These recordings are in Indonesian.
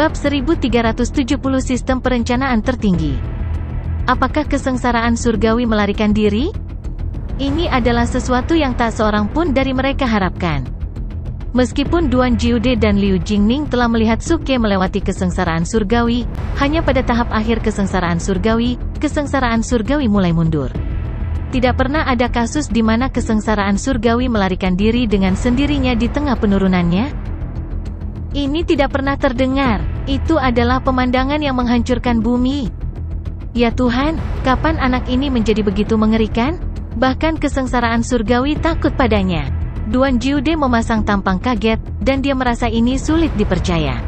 Bab 1370 Sistem Perencanaan Tertinggi. Apakah kesengsaraan surgawi melarikan diri? Ini adalah sesuatu yang tak seorang pun dari mereka harapkan. Meskipun Duan Jiude dan Liu Jingning telah melihat Suke melewati kesengsaraan surgawi, hanya pada tahap akhir kesengsaraan surgawi mulai mundur. Tidak pernah ada kasus di mana kesengsaraan surgawi melarikan diri dengan sendirinya di tengah penurunannya. Ini tidak pernah terdengar. Itu adalah pemandangan yang menghancurkan bumi. Ya Tuhan, kapan anak ini menjadi begitu mengerikan? Bahkan kesengsaraan surgawi takut padanya. Duan Jiude memasang tampang kaget, dan dia merasa ini sulit dipercaya.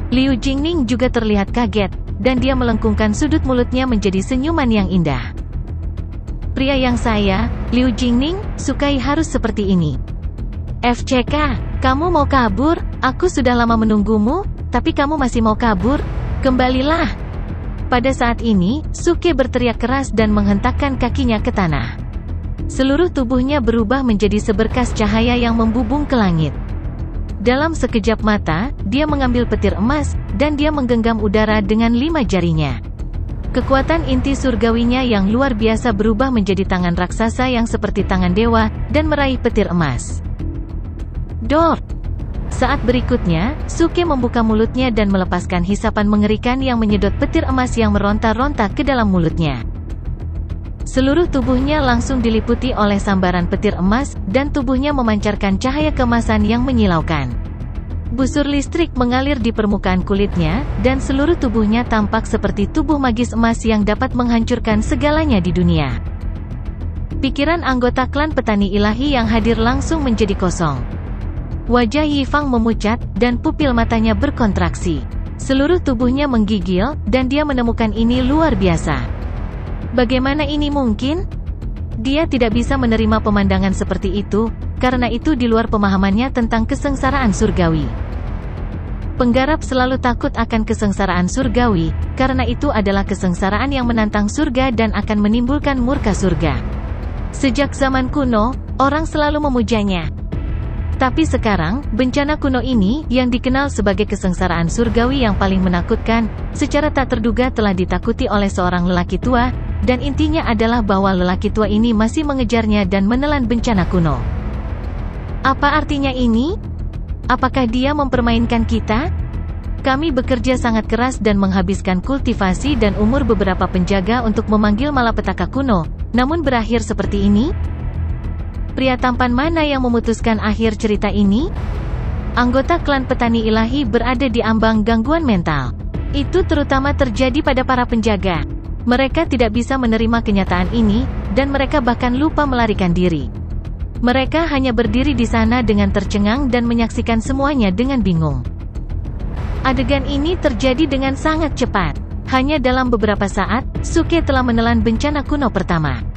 Liu Jingning juga terlihat kaget, dan dia melengkungkan sudut mulutnya menjadi senyuman yang indah. Pria yang saya, Liu Jingning, sukai harus seperti ini. FCK, kamu mau kabur? Aku sudah lama menunggumu, tapi kamu masih mau kabur? Kembalilah! Pada saat ini, Suke berteriak keras dan menghentakkan kakinya ke tanah. Seluruh tubuhnya berubah menjadi seberkas cahaya yang membubung ke langit. Dalam sekejap mata, dia mengambil petir emas, dan dia menggenggam udara dengan 5 jarinya. Kekuatan inti surgawinya yang luar biasa berubah menjadi tangan raksasa yang seperti tangan dewa, dan meraih petir emas. Dor! Saat berikutnya, Suke membuka mulutnya dan melepaskan hisapan mengerikan yang menyedot petir emas yang meronta-ronta ke dalam mulutnya. Seluruh tubuhnya langsung diliputi oleh sambaran petir emas, dan tubuhnya memancarkan cahaya keemasan yang menyilaukan. Busur listrik mengalir di permukaan kulitnya, dan seluruh tubuhnya tampak seperti tubuh magis emas yang dapat menghancurkan segalanya di dunia. Pikiran anggota klan petani ilahi yang hadir langsung menjadi kosong. Wajah Yifang memucat, dan pupil matanya berkontraksi. Seluruh tubuhnya menggigil, dan dia menemukan ini luar biasa. Bagaimana ini mungkin? Dia tidak bisa menerima pemandangan seperti itu, karena itu di luar pemahamannya tentang kesengsaraan surgawi. Penggarap selalu takut akan kesengsaraan surgawi, karena itu adalah kesengsaraan yang menantang surga dan akan menimbulkan murka surga. Sejak zaman kuno, orang selalu memujanya. Tapi sekarang, bencana kuno ini, yang dikenal sebagai kesengsaraan surgawi yang paling menakutkan, secara tak terduga telah ditakuti oleh seorang lelaki tua, dan intinya adalah bahwa lelaki tua ini masih mengejarnya dan menelan bencana kuno. Apa artinya ini? Apakah dia mempermainkan kita? Kami bekerja sangat keras dan menghabiskan kultivasi dan umur beberapa penjaga untuk memanggil malapetaka kuno, namun berakhir seperti ini? Pria tampan mana yang memutuskan akhir cerita ini? Anggota klan petani ilahi berada di ambang gangguan mental. Itu terutama terjadi pada para penjaga. Mereka tidak bisa menerima kenyataan ini, dan mereka bahkan lupa melarikan diri. Mereka hanya berdiri di sana dengan tercengang dan menyaksikan semuanya dengan bingung. Adegan ini terjadi dengan sangat cepat. Hanya dalam beberapa saat, Suke telah menelan bencana kuno pertama.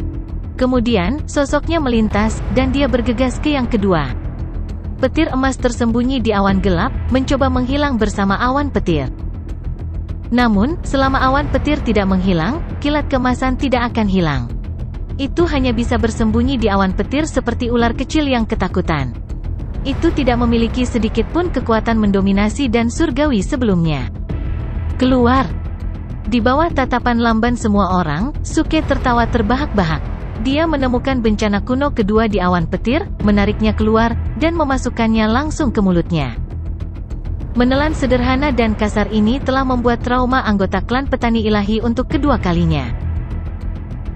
Kemudian, sosoknya melintas, dan dia bergegas ke yang kedua. Petir emas tersembunyi di awan gelap, mencoba menghilang bersama awan petir. Namun, selama awan petir tidak menghilang, kilat keemasan tidak akan hilang. Itu hanya bisa bersembunyi di awan petir seperti ular kecil yang ketakutan. Itu tidak memiliki sedikit pun kekuatan mendominasi dan surgawi sebelumnya. Keluar! Di bawah tatapan lamban semua orang, Suke tertawa terbahak-bahak. Dia menemukan bencana kuno kedua di awan petir, menariknya keluar, dan memasukkannya langsung ke mulutnya. Menelan sederhana dan kasar ini telah membuat trauma anggota klan petani ilahi untuk kedua kalinya.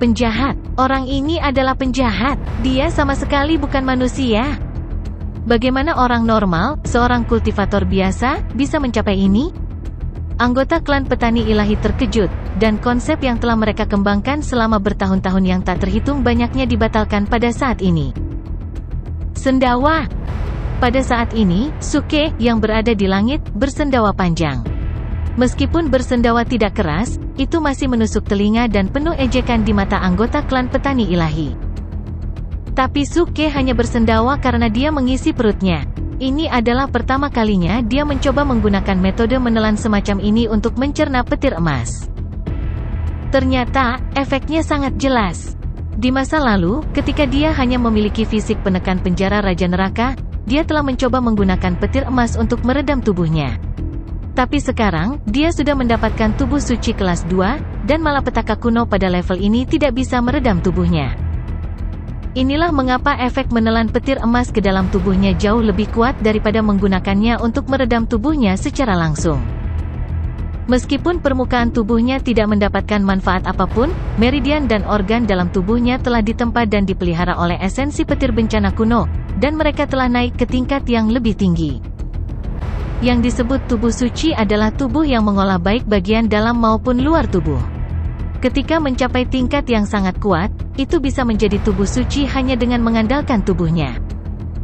Penjahat. Orang ini adalah penjahat. Dia sama sekali bukan manusia. Bagaimana orang normal, seorang kultivator biasa, bisa mencapai ini? Anggota klan petani ilahi terkejut, dan konsep yang telah mereka kembangkan selama bertahun-tahun yang tak terhitung banyaknya dibatalkan pada saat ini. Sendawa. Pada saat ini, Suke, yang berada di langit, bersendawa panjang. Meskipun bersendawa tidak keras, itu masih menusuk telinga dan penuh ejekan di mata anggota klan petani ilahi. Tapi Suke hanya bersendawa karena dia mengisi perutnya. Ini adalah pertama kalinya dia mencoba menggunakan metode menelan semacam ini untuk mencerna petir emas. Ternyata, efeknya sangat jelas. Di masa lalu, ketika dia hanya memiliki fisik penekan penjara Raja Neraka, dia telah mencoba menggunakan petir emas untuk meredam tubuhnya. Tapi sekarang, dia sudah mendapatkan tubuh suci kelas 2, dan malapetaka kuno pada level ini tidak bisa meredam tubuhnya. Inilah mengapa efek menelan petir emas ke dalam tubuhnya jauh lebih kuat daripada menggunakannya untuk meredam tubuhnya secara langsung. Meskipun permukaan tubuhnya tidak mendapatkan manfaat apapun, meridian dan organ dalam tubuhnya telah ditempa dan dipelihara oleh esensi petir bencana kuno, dan mereka telah naik ke tingkat yang lebih tinggi. Yang disebut tubuh suci adalah tubuh yang mengolah baik bagian dalam maupun luar tubuh. Ketika mencapai tingkat yang sangat kuat, itu bisa menjadi tubuh suci hanya dengan mengandalkan tubuhnya.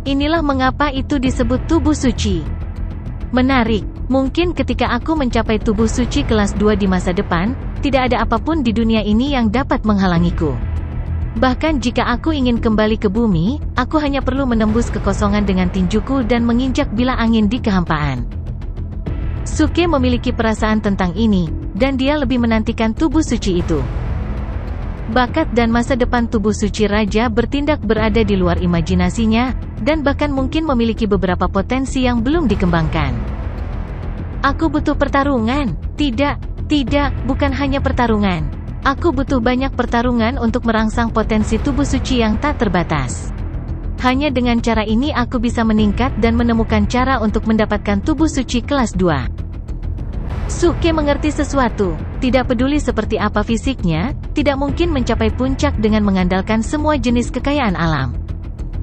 Inilah mengapa itu disebut tubuh suci. Menarik, mungkin ketika aku mencapai tubuh suci kelas 2 di masa depan, tidak ada apapun di dunia ini yang dapat menghalangiku. Bahkan jika aku ingin kembali ke bumi, aku hanya perlu menembus kekosongan dengan tinjuku dan menginjak bilah angin di kehampaan. Suke memiliki perasaan tentang ini, dan dia lebih menantikan tubuh suci itu. Bakat dan masa depan tubuh suci raja bertindak berada di luar imajinasinya, dan bahkan mungkin memiliki beberapa potensi yang belum dikembangkan. Aku butuh pertarungan. Tidak, bukan hanya pertarungan. Aku butuh banyak pertarungan untuk merangsang potensi tubuh suci yang tak terbatas. Hanya dengan cara ini aku bisa meningkat dan menemukan cara untuk mendapatkan tubuh suci kelas 2. Suke mengerti sesuatu. Tidak peduli seperti apa fisiknya, tidak mungkin mencapai puncak dengan mengandalkan semua jenis kekayaan alam.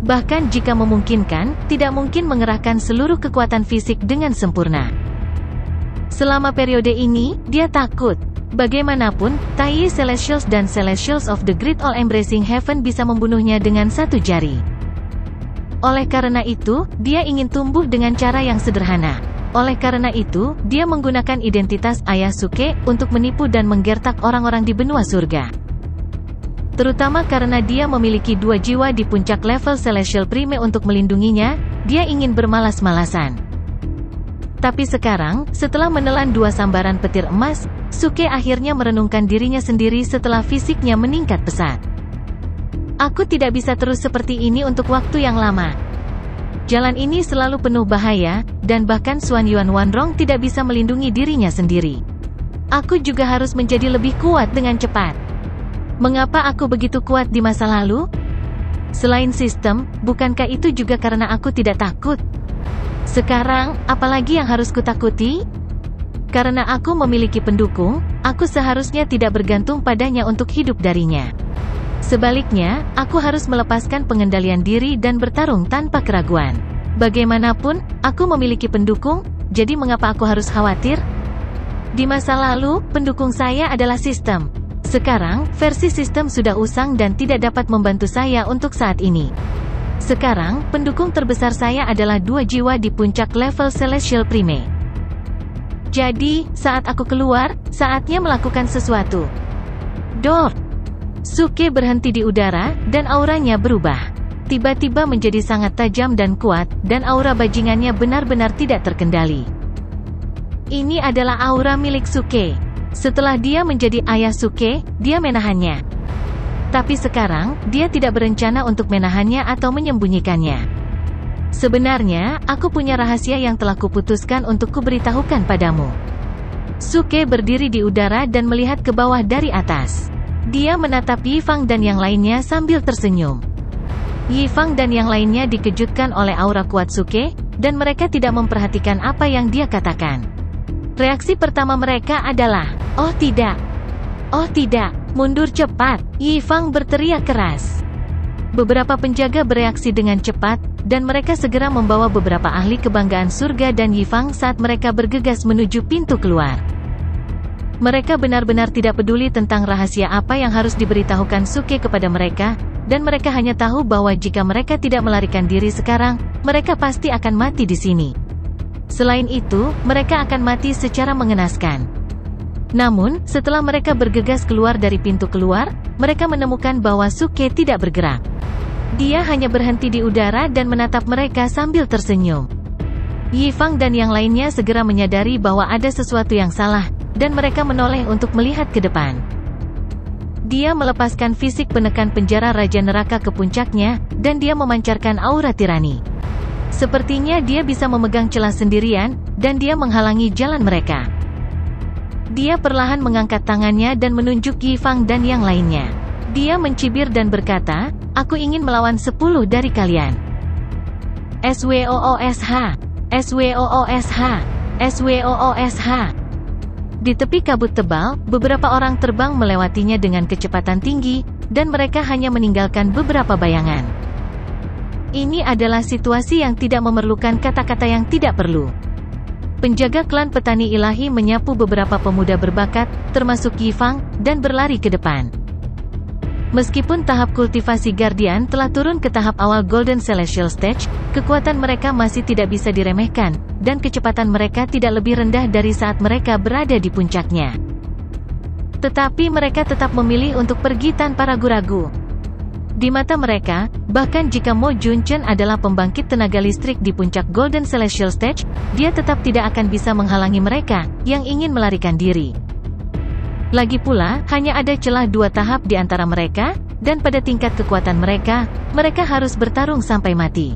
Bahkan jika memungkinkan, tidak mungkin mengerahkan seluruh kekuatan fisik dengan sempurna. Selama periode ini, dia takut. Bagaimanapun, Tai Celestials dan Celestials of the Great All-Embracing Heaven bisa membunuhnya dengan satu jari. Oleh karena itu, dia ingin tumbuh dengan cara yang sederhana. Oleh karena itu, dia menggunakan identitas ayah Suke untuk menipu dan menggertak orang-orang di benua surga. Terutama karena dia memiliki 2 jiwa di puncak level Celestial Prime untuk melindunginya, dia ingin bermalas-malasan. Tapi sekarang, setelah menelan 2 sambaran petir emas, Suke akhirnya merenungkan dirinya sendiri setelah fisiknya meningkat pesat. Aku tidak bisa terus seperti ini untuk waktu yang lama. Jalan ini selalu penuh bahaya, dan bahkan Xuan Yuan Wanrong tidak bisa melindungi dirinya sendiri. Aku juga harus menjadi lebih kuat dengan cepat. Mengapa aku begitu kuat di masa lalu? Selain sistem, bukankah itu juga karena aku tidak takut? Sekarang, apalagi yang harus kutakuti? Karena aku memiliki pendukung, aku seharusnya tidak bergantung padanya untuk hidup darinya. Sebaliknya, aku harus melepaskan pengendalian diri dan bertarung tanpa keraguan. Bagaimanapun, aku memiliki pendukung, jadi mengapa aku harus khawatir? Di masa lalu, pendukung saya adalah sistem. Sekarang, versi sistem sudah usang dan tidak dapat membantu saya untuk saat ini. Sekarang, pendukung terbesar saya adalah 2 jiwa di puncak level Celestial Prime. Jadi, saat aku keluar, saatnya melakukan sesuatu. Dor! Suke berhenti di udara, dan auranya berubah. Tiba-tiba menjadi sangat tajam dan kuat, dan aura bajingannya benar-benar tidak terkendali. Ini adalah aura milik Suke. Setelah dia menjadi ayah Suke, dia menahannya. Tapi sekarang, dia tidak berencana untuk menahannya atau menyembunyikannya. Sebenarnya, aku punya rahasia yang telah kuputuskan untuk kuberitahukan padamu. Suke berdiri di udara dan melihat ke bawah dari atas. Dia menatap Yifang dan yang lainnya sambil tersenyum. Yifang dan yang lainnya dikejutkan oleh aura kuat Suke, dan mereka tidak memperhatikan apa yang dia katakan. Reaksi pertama mereka adalah, "Oh tidak! Oh tidak! Mundur cepat!" Yifang berteriak keras. Beberapa penjaga bereaksi dengan cepat, dan mereka segera membawa beberapa ahli kebanggaan surga dan Yifang saat mereka bergegas menuju pintu keluar. Mereka benar-benar tidak peduli tentang rahasia apa yang harus diberitahukan Suke kepada mereka, dan mereka hanya tahu bahwa jika mereka tidak melarikan diri sekarang, mereka pasti akan mati di sini. Selain itu, mereka akan mati secara mengenaskan. Namun, setelah mereka bergegas keluar dari pintu keluar, mereka menemukan bahwa Suke tidak bergerak. Dia hanya berhenti di udara dan menatap mereka sambil tersenyum. Yifang dan yang lainnya segera menyadari bahwa ada sesuatu yang salah, dan mereka menoleh untuk melihat ke depan. Dia melepaskan fisik penekan penjara Raja Neraka ke puncaknya, dan dia memancarkan aura tirani. Sepertinya dia bisa memegang celah sendirian, dan dia menghalangi jalan mereka. Dia perlahan mengangkat tangannya dan menunjuk Yi Fang dan yang lainnya. Dia mencibir dan berkata, "Aku ingin melawan 10 dari kalian." SWOOSH, SWOOSH, SWOOSH. Di tepi kabut tebal, beberapa orang terbang melewatinya dengan kecepatan tinggi, dan mereka hanya meninggalkan beberapa bayangan. Ini adalah situasi yang tidak memerlukan kata-kata yang tidak perlu. Penjaga klan petani ilahi menyapu beberapa pemuda berbakat, termasuk Yi Fang, dan berlari ke depan. Meskipun tahap kultivasi Guardian telah turun ke tahap awal Golden Celestial Stage, kekuatan mereka masih tidak bisa diremehkan, dan kecepatan mereka tidak lebih rendah dari saat mereka berada di puncaknya. Tetapi mereka tetap memilih untuk pergi tanpa ragu-ragu. Di mata mereka, bahkan jika Mo Junchen adalah pembangkit tenaga listrik di puncak Golden Celestial Stage, dia tetap tidak akan bisa menghalangi mereka, yang ingin melarikan diri. Lagi pula, hanya ada celah 2 tahap di antara mereka, dan pada tingkat kekuatan mereka, mereka harus bertarung sampai mati.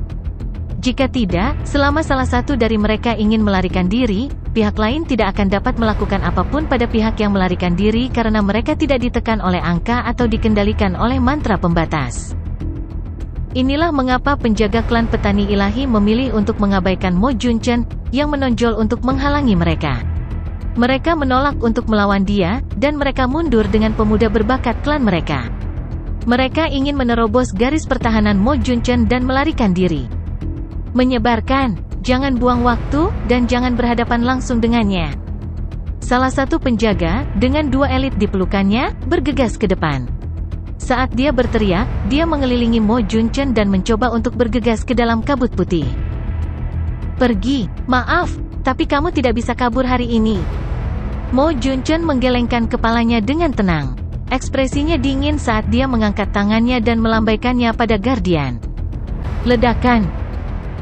Jika tidak, selama salah satu dari mereka ingin melarikan diri, pihak lain tidak akan dapat melakukan apapun pada pihak yang melarikan diri karena mereka tidak ditekan oleh angka atau dikendalikan oleh mantra pembatas. Inilah mengapa penjaga klan petani ilahi memilih untuk mengabaikan Mo Junchen, yang menonjol untuk menghalangi mereka. Mereka menolak untuk melawan dia, dan mereka mundur dengan pemuda berbakat klan mereka. Mereka ingin menerobos garis pertahanan Mo Junchen dan melarikan diri. Menyebarkan, jangan buang waktu, dan jangan berhadapan langsung dengannya. Salah satu penjaga, dengan 2 elit di pelukannya, bergegas ke depan. Saat dia berteriak, dia mengelilingi Mo Junchen dan mencoba untuk bergegas ke dalam kabut putih. "Pergi, maaf, tapi kamu tidak bisa kabur hari ini." Mo Junchen menggelengkan kepalanya dengan tenang. Ekspresinya dingin saat dia mengangkat tangannya dan melambaikannya pada Guardian. Ledakan.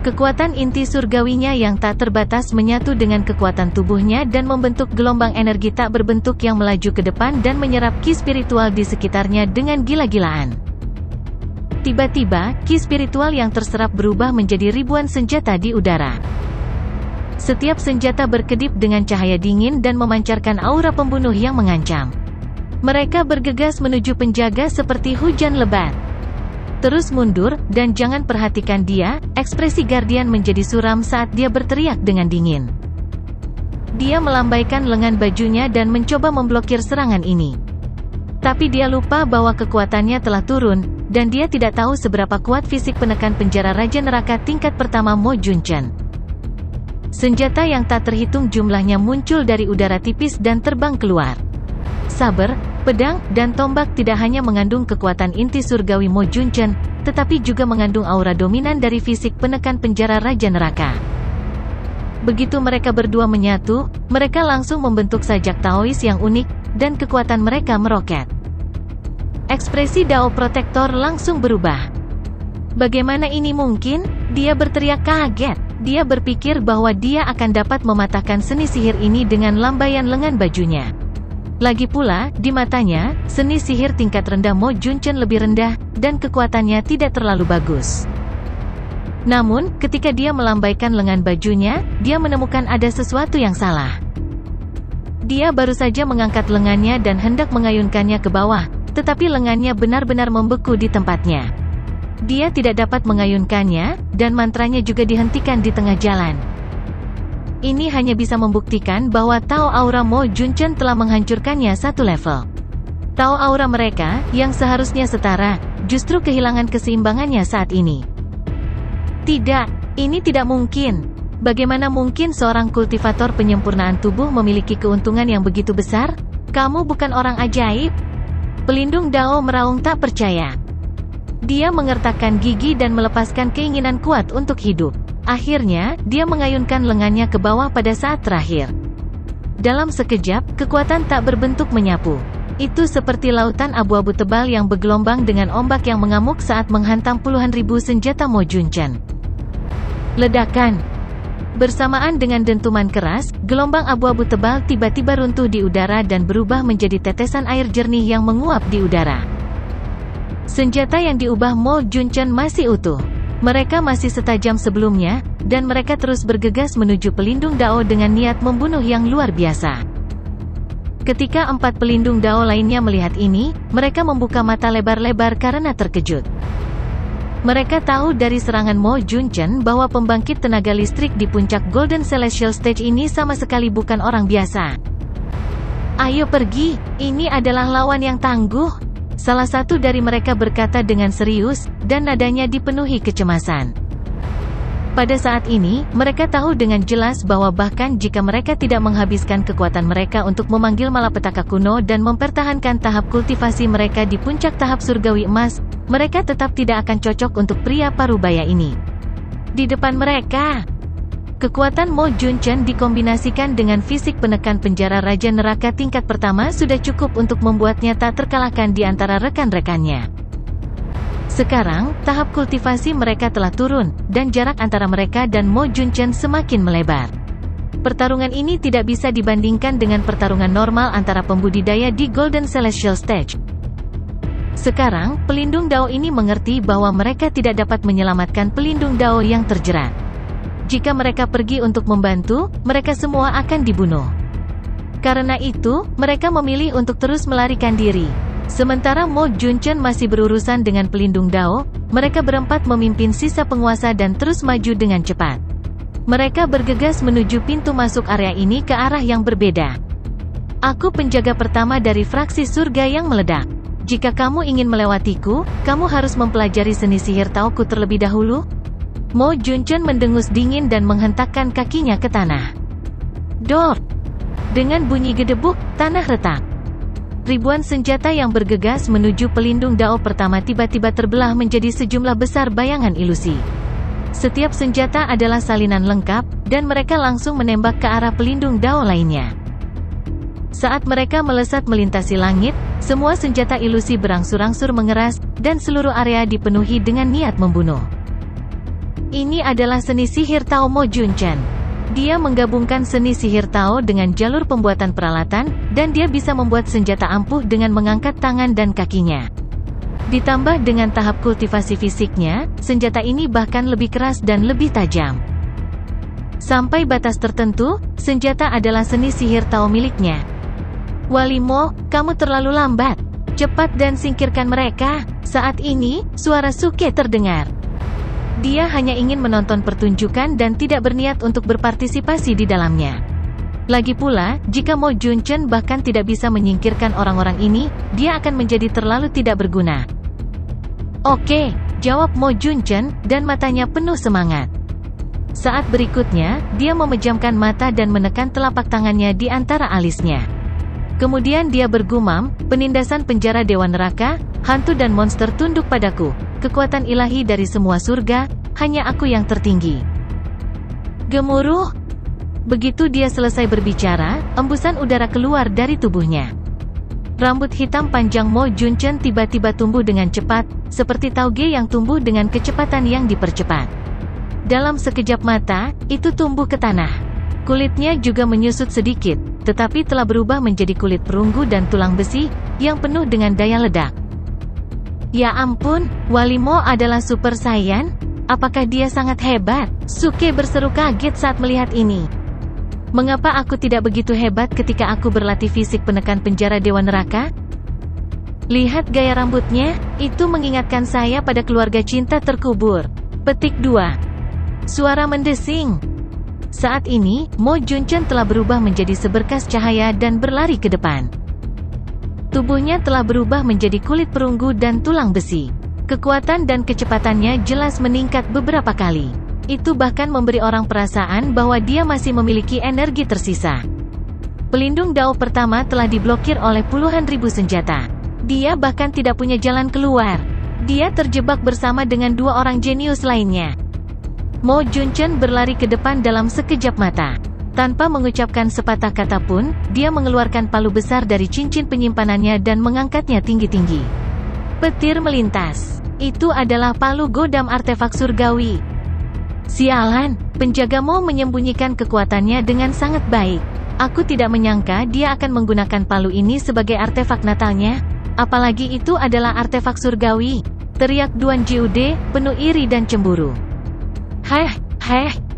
Kekuatan inti surgawinya yang tak terbatas menyatu dengan kekuatan tubuhnya dan membentuk gelombang energi tak berbentuk yang melaju ke depan dan menyerap ki spiritual di sekitarnya dengan gila-gilaan. Tiba-tiba, ki spiritual yang terserap berubah menjadi ribuan senjata di udara. Setiap senjata berkedip dengan cahaya dingin dan memancarkan aura pembunuh yang mengancam. Mereka bergegas menuju penjaga seperti hujan lebat. Terus mundur, dan jangan perhatikan dia, ekspresi Guardian menjadi suram saat dia berteriak dengan dingin. Dia melambaikan lengan bajunya dan mencoba memblokir serangan ini. Tapi dia lupa bahwa kekuatannya telah turun, dan dia tidak tahu seberapa kuat fisik penekan penjara Raja Neraka tingkat pertama Mo Junchen. Senjata yang tak terhitung jumlahnya muncul dari udara tipis dan terbang keluar. Saber, pedang, dan tombak tidak hanya mengandung kekuatan inti surgawi Mo Junchen, tetapi juga mengandung aura dominan dari fisik penekan penjara Raja Neraka. Begitu mereka berdua menyatu, mereka langsung membentuk sajak Taois yang unik, dan kekuatan mereka meroket. Ekspresi Dao Protektor langsung berubah. Bagaimana ini mungkin? Dia berteriak kaget. Dia berpikir bahwa dia akan dapat mematahkan seni sihir ini dengan lambaian lengan bajunya. Lagi pula, di matanya, seni sihir tingkat rendah Mo Junchen lebih rendah, dan kekuatannya tidak terlalu bagus. Namun, ketika dia melambaikan lengan bajunya, dia menemukan ada sesuatu yang salah. Dia baru saja mengangkat lengannya dan hendak mengayunkannya ke bawah, tetapi lengannya benar-benar membeku di tempatnya. Dia tidak dapat mengayunkannya, dan mantranya juga dihentikan di tengah jalan. Ini hanya bisa membuktikan bahwa Tao Aura Mo Junchen telah menghancurkannya satu level. Tao Aura mereka, yang seharusnya setara, justru kehilangan keseimbangannya saat ini. Tidak, ini tidak mungkin. Bagaimana mungkin seorang kultivator penyempurnaan tubuh memiliki keuntungan yang begitu besar? Kamu bukan orang ajaib? Pelindung Dao meraung tak percaya. Dia mengertakkan gigi dan melepaskan keinginan kuat untuk hidup. Akhirnya, dia mengayunkan lengannya ke bawah pada saat terakhir. Dalam sekejap, kekuatan tak berbentuk menyapu. Itu seperti lautan abu-abu tebal yang bergelombang dengan ombak yang mengamuk saat menghantam puluhan ribu senjata Mo Junchen. Ledakan. Bersamaan dengan dentuman keras, gelombang abu-abu tebal tiba-tiba runtuh di udara dan berubah menjadi tetesan air jernih yang menguap di udara. Senjata yang diubah Mo Junchen masih utuh. Mereka masih setajam sebelumnya, dan mereka terus bergegas menuju pelindung Dao dengan niat membunuh yang luar biasa. Ketika 4 pelindung Dao lainnya melihat ini, mereka membuka mata lebar-lebar karena terkejut. Mereka tahu dari serangan Mo Junchen bahwa pembangkit tenaga listrik di puncak Golden Celestial Stage ini sama sekali bukan orang biasa. "Ayo pergi, ini adalah lawan yang tangguh," salah satu dari mereka berkata dengan serius, dan nadanya dipenuhi kecemasan. Pada saat ini, mereka tahu dengan jelas bahwa bahkan jika mereka tidak menghabiskan kekuatan mereka untuk memanggil malapetaka kuno dan mempertahankan tahap kultivasi mereka di puncak tahap surgawi emas, mereka tetap tidak akan cocok untuk pria parubaya ini. Di depan mereka, kekuatan Mo Junchen dikombinasikan dengan fisik penekan penjara Raja Neraka tingkat pertama sudah cukup untuk membuatnya tak terkalahkan di antara rekan-rekannya. Sekarang, tahap kultivasi mereka telah turun, dan jarak antara mereka dan Mo Junchen semakin melebar. Pertarungan ini tidak bisa dibandingkan dengan pertarungan normal antara pembudidaya di Golden Celestial Stage. Sekarang, pelindung Dao ini mengerti bahwa mereka tidak dapat menyelamatkan pelindung Dao yang terjerat. Jika mereka pergi untuk membantu, mereka semua akan dibunuh. Karena itu, mereka memilih untuk terus melarikan diri. Sementara Mo Junchen masih berurusan dengan pelindung Dao, mereka berempat memimpin sisa penguasa dan terus maju dengan cepat. Mereka bergegas menuju pintu masuk area ini ke arah yang berbeda. "Aku penjaga pertama dari fraksi surga yang meledak. Jika kamu ingin melewatiku, kamu harus mempelajari seni sihir Taoku terlebih dahulu." Mo Junchen mendengus dingin dan menghentakkan kakinya ke tanah. Dor! Dengan bunyi gedebuk, tanah retak. Ribuan senjata yang bergegas menuju pelindung Dao pertama tiba-tiba terbelah menjadi sejumlah besar bayangan ilusi. Setiap senjata adalah salinan lengkap, dan mereka langsung menembak ke arah pelindung Dao lainnya. Saat mereka melesat melintasi langit, semua senjata ilusi berangsur-angsur mengeras, dan seluruh area dipenuhi dengan niat membunuh. Ini adalah seni sihir Tao Mo Junchen. Dia menggabungkan seni sihir Tao dengan jalur pembuatan peralatan, dan dia bisa membuat senjata ampuh dengan mengangkat tangan dan kakinya. Ditambah dengan tahap kultivasi fisiknya, senjata ini bahkan lebih keras dan lebih tajam. Sampai batas tertentu, senjata adalah seni sihir Tao miliknya. "Wali Mo, kamu terlalu lambat. Cepat dan singkirkan mereka." Saat ini, suara Suke terdengar. Dia hanya ingin menonton pertunjukan dan tidak berniat untuk berpartisipasi di dalamnya. Lagi pula, jika Mo Junchen bahkan tidak bisa menyingkirkan orang-orang ini, dia akan menjadi terlalu tidak berguna. "Oke," jawab Mo Junchen, dan matanya penuh semangat. Saat berikutnya, dia memejamkan mata dan menekan telapak tangannya di antara alisnya. Kemudian dia bergumam, "Penindasan penjara Dewa Neraka, hantu dan monster tunduk padaku. Kekuatan ilahi dari semua surga, hanya aku yang tertinggi." Gemuruh. Begitu dia selesai berbicara, embusan udara keluar dari tubuhnya. Rambut hitam panjang Mo Junchen tiba-tiba tumbuh dengan cepat, seperti tauge yang tumbuh dengan kecepatan yang dipercepat. Dalam sekejap mata, itu tumbuh ke tanah. Kulitnya juga menyusut sedikit, tetapi telah berubah menjadi kulit perunggu dan tulang besi, yang penuh dengan daya ledak. "Ya ampun, Wali Mo adalah Super Saiyan? Apakah dia sangat hebat?" Suke berseru kaget saat melihat ini. "Mengapa aku tidak begitu hebat ketika aku berlatih fisik penekan penjara Dewa Neraka? Lihat gaya rambutnya, itu mengingatkan saya pada keluarga cinta terkubur." Petik 2. Suara mendesing. Saat ini, Mo Junchen telah berubah menjadi seberkas cahaya dan berlari ke depan. Tubuhnya telah berubah menjadi kulit perunggu dan tulang besi. Kekuatan dan kecepatannya jelas meningkat beberapa kali. Itu bahkan memberi orang perasaan bahwa dia masih memiliki energi tersisa. Pelindung Dao pertama telah diblokir oleh puluhan ribu senjata. Dia bahkan tidak punya jalan keluar. Dia terjebak bersama dengan 2 orang jenius lainnya. Mo Junchen berlari ke depan dalam sekejap mata. Tanpa mengucapkan sepatah kata pun, dia mengeluarkan palu besar dari cincin penyimpanannya dan mengangkatnya tinggi-tinggi. Petir melintas. Itu adalah palu godam artefak surgawi. Sialan, penjaga Mo menyembunyikan kekuatannya dengan sangat baik. Aku tidak menyangka dia akan menggunakan palu ini sebagai artefak natalnya, apalagi itu adalah artefak surgawi. teriak Duan Jiude, penuh iri dan cemburu.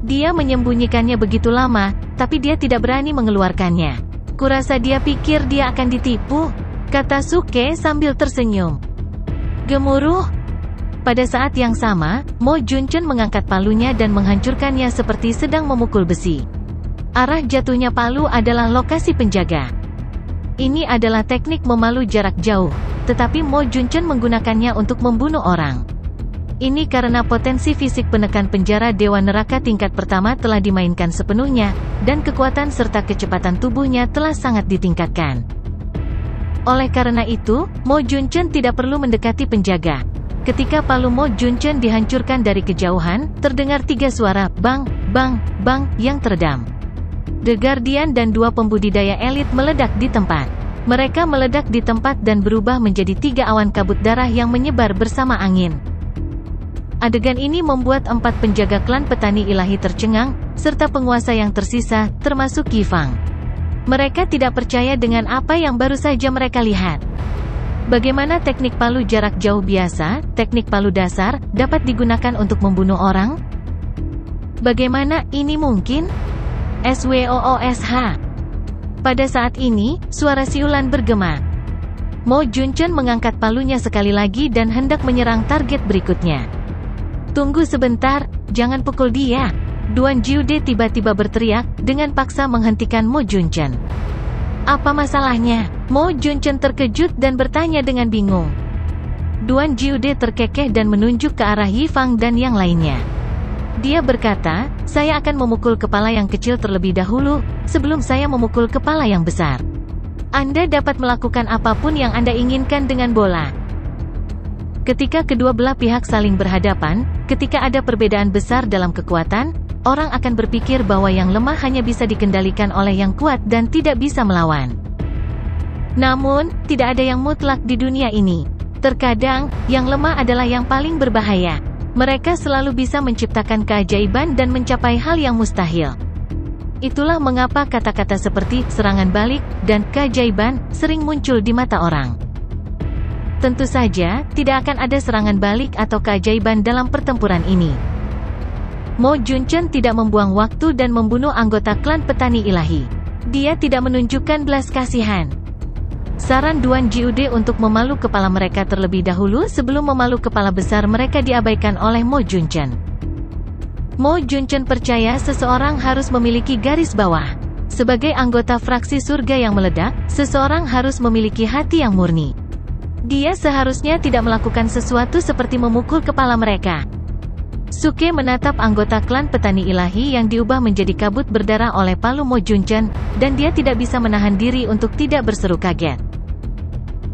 Dia menyembunyikannya begitu lama, tapi dia tidak berani mengeluarkannya. Kurasa dia pikir dia akan ditipu, kata Suke sambil tersenyum. Gemuruh. Pada saat yang sama, Mo Junchen mengangkat palunya dan menghancurkannya seperti sedang memukul besi. Arah jatuhnya palu adalah lokasi penjaga. Ini adalah teknik memalu jarak jauh, tetapi Mo Junchen menggunakannya untuk membunuh orang. Ini karena potensi fisik penekan penjara Dewa Neraka tingkat pertama telah dimainkan sepenuhnya, dan kekuatan serta kecepatan tubuhnya telah sangat ditingkatkan. Oleh karena itu, Mo Junchen tidak perlu mendekati penjaga. Ketika palu Mo Junchen dihancurkan dari kejauhan, terdengar 3 suara, bang, bang, bang, yang teredam. The Guardian dan 2 pembudidaya elit meledak di tempat. Mereka meledak di tempat dan berubah menjadi 3 awan kabut darah yang menyebar bersama angin. Adegan ini membuat 4 penjaga klan petani ilahi tercengang, serta penguasa yang tersisa, termasuk Yi Fang. Mereka tidak percaya dengan apa yang baru saja mereka lihat. Bagaimana teknik palu jarak jauh biasa, teknik palu dasar, dapat digunakan untuk membunuh orang? Bagaimana ini mungkin? SWOOSH. Pada saat ini, suara siulan bergema. Mo Junchen mengangkat palunya sekali lagi dan hendak menyerang target berikutnya. Tunggu sebentar, jangan pukul dia. Duan Jiude tiba-tiba berteriak, dengan paksa menghentikan Mo Junchen. Apa masalahnya? Mo Junchen terkejut dan bertanya dengan bingung. Duan Jiude terkekeh dan menunjuk ke arah Yi Fang dan yang lainnya. Dia berkata, saya akan memukul kepala yang kecil terlebih dahulu, sebelum saya memukul kepala yang besar. Anda dapat melakukan apapun yang Anda inginkan dengan bola. Ketika kedua belah pihak saling berhadapan, ketika ada perbedaan besar dalam kekuatan, orang akan berpikir bahwa yang lemah hanya bisa dikendalikan oleh yang kuat dan tidak bisa melawan. Namun, tidak ada yang mutlak di dunia ini. Terkadang, yang lemah adalah yang paling berbahaya. Mereka selalu bisa menciptakan keajaiban dan mencapai hal yang mustahil. Itulah mengapa kata-kata seperti serangan balik dan keajaiban sering muncul di mata orang. Tentu saja, tidak akan ada serangan balik atau keajaiban dalam pertempuran ini. Mo Junchen tidak membuang waktu dan membunuh anggota klan petani ilahi. Dia tidak menunjukkan belas kasihan. Saran Duan Jiude untuk memalu kepala mereka terlebih dahulu sebelum memalu kepala besar mereka diabaikan oleh Mo Junchen. Mo Junchen percaya seseorang harus memiliki garis bawah. Sebagai anggota fraksi surga yang meledak, seseorang harus memiliki hati yang murni. Dia seharusnya tidak melakukan sesuatu seperti memukul kepala mereka. Suke menatap anggota klan petani ilahi yang diubah menjadi kabut berdarah oleh palu Mo Junchen, dan dia tidak bisa menahan diri untuk tidak berseru kaget.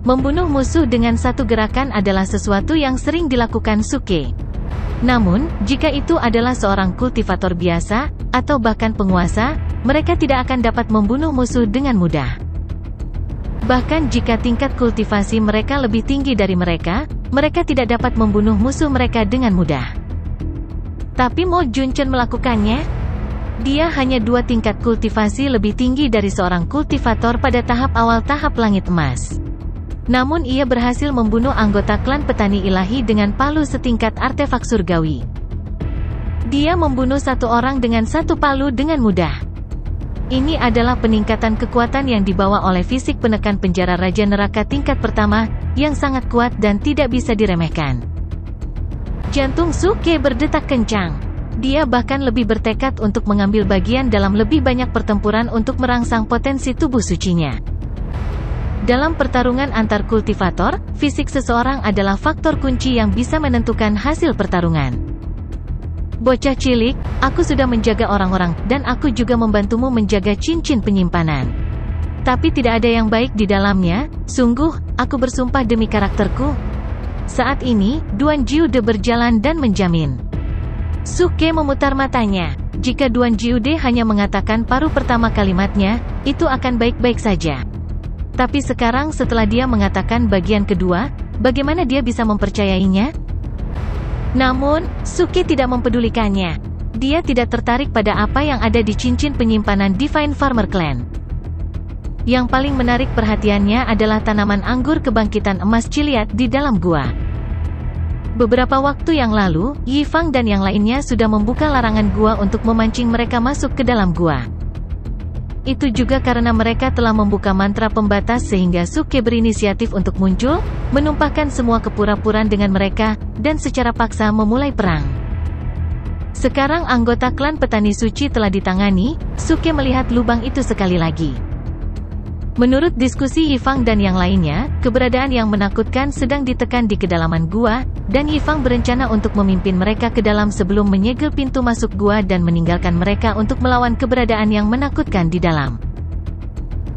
Membunuh musuh dengan satu gerakan adalah sesuatu yang sering dilakukan Suke. Namun, jika itu adalah seorang kultivator biasa, atau bahkan penguasa, mereka tidak akan dapat membunuh musuh dengan mudah. Bahkan jika tingkat kultivasi mereka lebih tinggi dari mereka tidak dapat membunuh musuh mereka dengan mudah. Tapi Mo Junchen melakukannya. Dia hanya 2 tingkat kultivasi lebih tinggi dari seorang kultivator pada tahap awal tahap langit emas. Namun ia berhasil membunuh anggota klan petani ilahi dengan palu setingkat artefak surgawi. Dia membunuh 1 orang dengan 1 palu dengan mudah. Ini adalah peningkatan kekuatan yang dibawa oleh fisik penekan penjara Raja Neraka tingkat pertama, yang sangat kuat dan tidak bisa diremehkan. Jantung Suke berdetak kencang. Dia bahkan lebih bertekad untuk mengambil bagian dalam lebih banyak pertempuran untuk merangsang potensi tubuh sucinya. Dalam pertarungan antar kultivator, fisik seseorang adalah faktor kunci yang bisa menentukan hasil pertarungan. Bocah cilik, aku sudah menjaga orang-orang, dan aku juga membantumu menjaga cincin penyimpanan. Tapi tidak ada yang baik di dalamnya, sungguh, aku bersumpah demi karakterku. Saat ini, Duan Jiude berjalan dan menjamin. Suke memutar matanya. Jika Duan Jiude hanya mengatakan paruh pertama kalimatnya, itu akan baik-baik saja. Tapi sekarang setelah dia mengatakan bagian kedua, bagaimana dia bisa mempercayainya? Namun, Suke tidak mempedulikannya. Dia tidak tertarik pada apa yang ada di cincin penyimpanan Divine Farmer Clan. Yang paling menarik perhatiannya adalah tanaman anggur kebangkitan emas Chiliad di dalam gua. Beberapa waktu yang lalu, Yi Fang dan yang lainnya sudah membuka larangan gua untuk memancing mereka masuk ke dalam gua. Itu juga karena mereka telah membuka mantra pembatas sehingga Suke berinisiatif untuk muncul, menumpahkan semua kepura-puraan dengan mereka, dan secara paksa memulai perang. Sekarang anggota klan petani suci telah ditangani, Suke melihat lubang itu sekali lagi. Menurut diskusi Yi Fang dan yang lainnya, keberadaan yang menakutkan sedang ditekan di kedalaman gua, dan Yi Fang berencana untuk memimpin mereka ke dalam sebelum menyegel pintu masuk gua dan meninggalkan mereka untuk melawan keberadaan yang menakutkan di dalam.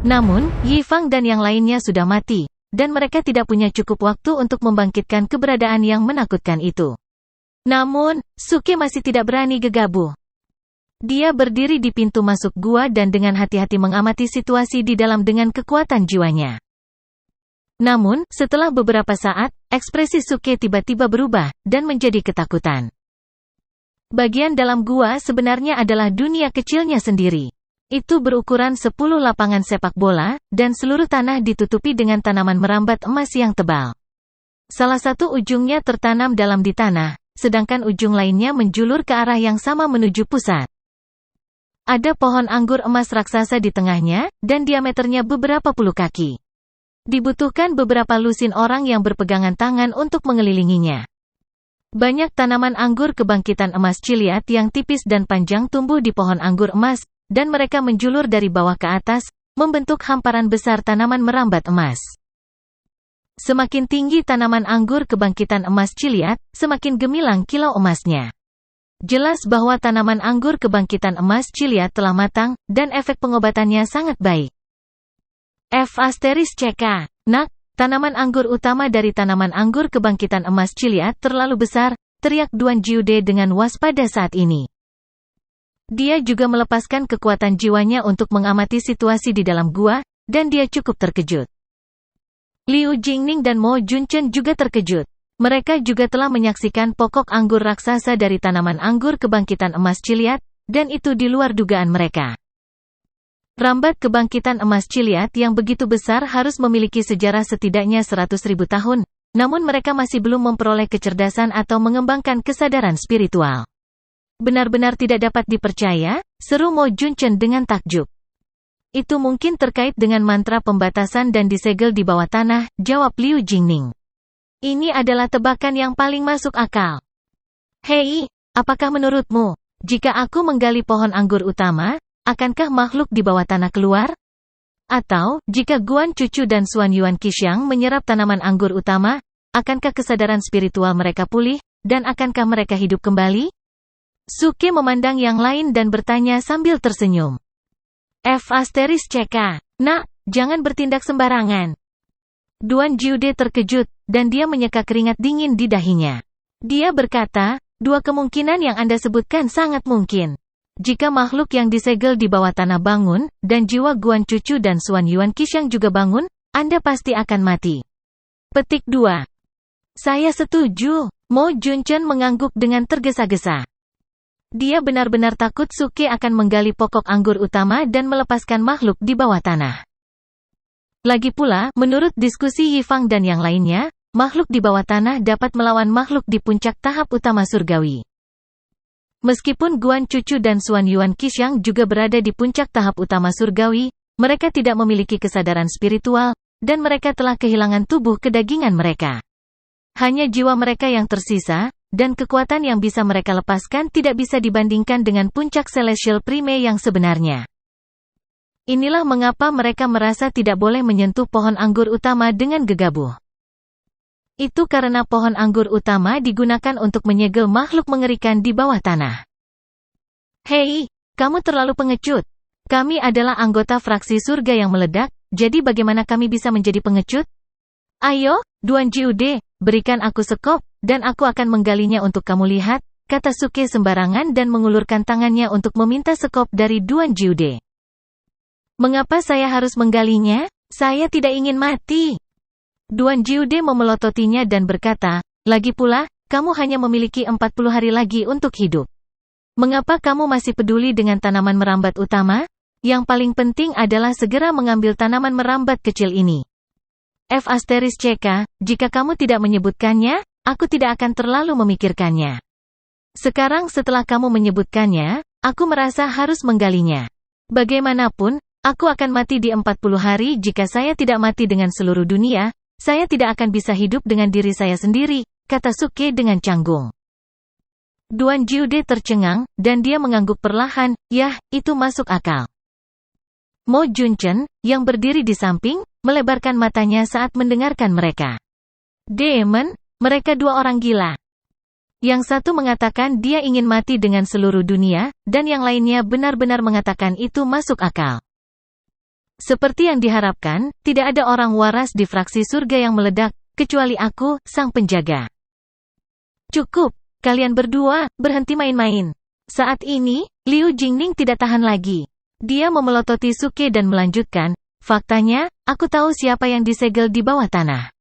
Namun, Yi Fang dan yang lainnya sudah mati, dan mereka tidak punya cukup waktu untuk membangkitkan keberadaan yang menakutkan itu. Namun, Suke masih tidak berani gegabah. Dia berdiri di pintu masuk gua dan dengan hati-hati mengamati situasi di dalam dengan kekuatan jiwanya. Namun, setelah beberapa saat, ekspresi Suke tiba-tiba berubah, dan menjadi ketakutan. Bagian dalam gua sebenarnya adalah dunia kecilnya sendiri. Itu berukuran 10 lapangan sepak bola, dan seluruh tanah ditutupi dengan tanaman merambat emas yang tebal. Salah satu ujungnya tertanam dalam di tanah, sedangkan ujung lainnya menjulur ke arah yang sama menuju pusat. Ada pohon anggur emas raksasa di tengahnya, dan diameternya beberapa puluh kaki. Dibutuhkan beberapa lusin orang yang berpegangan tangan untuk mengelilinginya. Banyak tanaman anggur kebangkitan emas Chiliad yang tipis dan panjang tumbuh di pohon anggur emas, dan mereka menjulur dari bawah ke atas, membentuk hamparan besar tanaman merambat emas. Semakin tinggi tanaman anggur kebangkitan emas Chiliad, semakin gemilang kilau emasnya. Jelas bahwa tanaman anggur kebangkitan emas Chiliad telah matang, dan efek pengobatannya sangat baik. F***CK. Nak, tanaman anggur utama dari tanaman anggur kebangkitan emas Chiliad terlalu besar, teriak Duan Jiude dengan waspada saat ini. Dia juga melepaskan kekuatan jiwanya untuk mengamati situasi di dalam gua, dan dia cukup terkejut. Liu Jingning dan Mo Junchen juga terkejut. Mereka juga telah menyaksikan pokok anggur raksasa dari tanaman anggur kebangkitan emas Chiliad, dan itu di luar dugaan mereka. Rambat kebangkitan emas Chiliad yang begitu besar harus memiliki sejarah setidaknya 100.000 tahun, namun mereka masih belum memperoleh kecerdasan atau mengembangkan kesadaran spiritual. Benar-benar tidak dapat dipercaya, seru Mo Junchen dengan takjub. Itu mungkin terkait dengan mantra pembatasan dan disegel di bawah tanah, jawab Liu Jingning. Ini adalah tebakan yang paling masuk akal. Hei, apakah menurutmu, jika aku menggali pohon anggur utama, akankah makhluk di bawah tanah keluar? Atau, jika Guan Cucu dan Suan Yuan Qixiang menyerap tanaman anggur utama, akankah kesadaran spiritual mereka pulih, dan akankah mereka hidup kembali? Suke memandang yang lain dan bertanya sambil tersenyum. F***CK. Nak, jangan bertindak sembarangan. Duan Jiude terkejut, dan dia menyeka keringat dingin di dahinya. Dia berkata, dua kemungkinan yang Anda sebutkan sangat mungkin. Jika makhluk yang disegel di bawah tanah bangun, dan jiwa Guan Cucu dan Suan Yuan Qixiang juga bangun, Anda pasti akan mati. Petik 2. Saya setuju. Mo Junchen mengangguk dengan tergesa-gesa. Dia benar-benar takut Suke akan menggali pokok anggur utama dan melepaskan makhluk di bawah tanah. Lagi pula, menurut diskusi Yi Fang dan yang lainnya, makhluk di bawah tanah dapat melawan makhluk di puncak tahap utama surgawi. Meskipun Guan Cucu dan Suan Yuan Qixiang juga berada di puncak tahap utama surgawi, mereka tidak memiliki kesadaran spiritual, dan mereka telah kehilangan tubuh kedagingan mereka. Hanya jiwa mereka yang tersisa, dan kekuatan yang bisa mereka lepaskan tidak bisa dibandingkan dengan puncak Celestial Prime yang sebenarnya. Inilah mengapa mereka merasa tidak boleh menyentuh pohon anggur utama dengan gegabah. Itu karena pohon anggur utama digunakan untuk menyegel makhluk mengerikan di bawah tanah. Hei, kamu terlalu pengecut. Kami adalah anggota fraksi surga yang meledak, jadi bagaimana kami bisa menjadi pengecut? Ayo, Duan Jiude, berikan aku sekop, dan aku akan menggalinya untuk kamu lihat, kata Suke sembarangan dan mengulurkan tangannya untuk meminta sekop dari Duan Jiude. Mengapa saya harus menggalinya? Saya tidak ingin mati. Duan Jiude memelototinya dan berkata, lagi pula, kamu hanya memiliki 40 hari lagi untuk hidup. Mengapa kamu masih peduli dengan tanaman merambat utama? Yang paling penting adalah segera mengambil tanaman merambat kecil ini. F***CK, jika kamu tidak menyebutkannya, aku tidak akan terlalu memikirkannya. Sekarang setelah kamu menyebutkannya, aku merasa harus menggalinya. Bagaimanapun, aku akan mati di 40 hari jika saya tidak mati dengan seluruh dunia, saya tidak akan bisa hidup dengan diri saya sendiri, kata Suke dengan canggung. Duan Jiude tercengang, dan dia mengangguk perlahan, yah, itu masuk akal. Mo Junchen, yang berdiri di samping, melebarkan matanya saat mendengarkan mereka. Demon, mereka dua orang gila. Yang satu mengatakan dia ingin mati dengan seluruh dunia, dan yang lainnya benar-benar mengatakan itu masuk akal. Seperti yang diharapkan, tidak ada orang waras di fraksi surga yang meledak, kecuali aku, sang penjaga. Cukup, kalian berdua, berhenti main-main. Saat ini, Liu Jingning tidak tahan lagi. Dia memelototi Suke dan melanjutkan, faktanya, aku tahu siapa yang disegel di bawah tanah.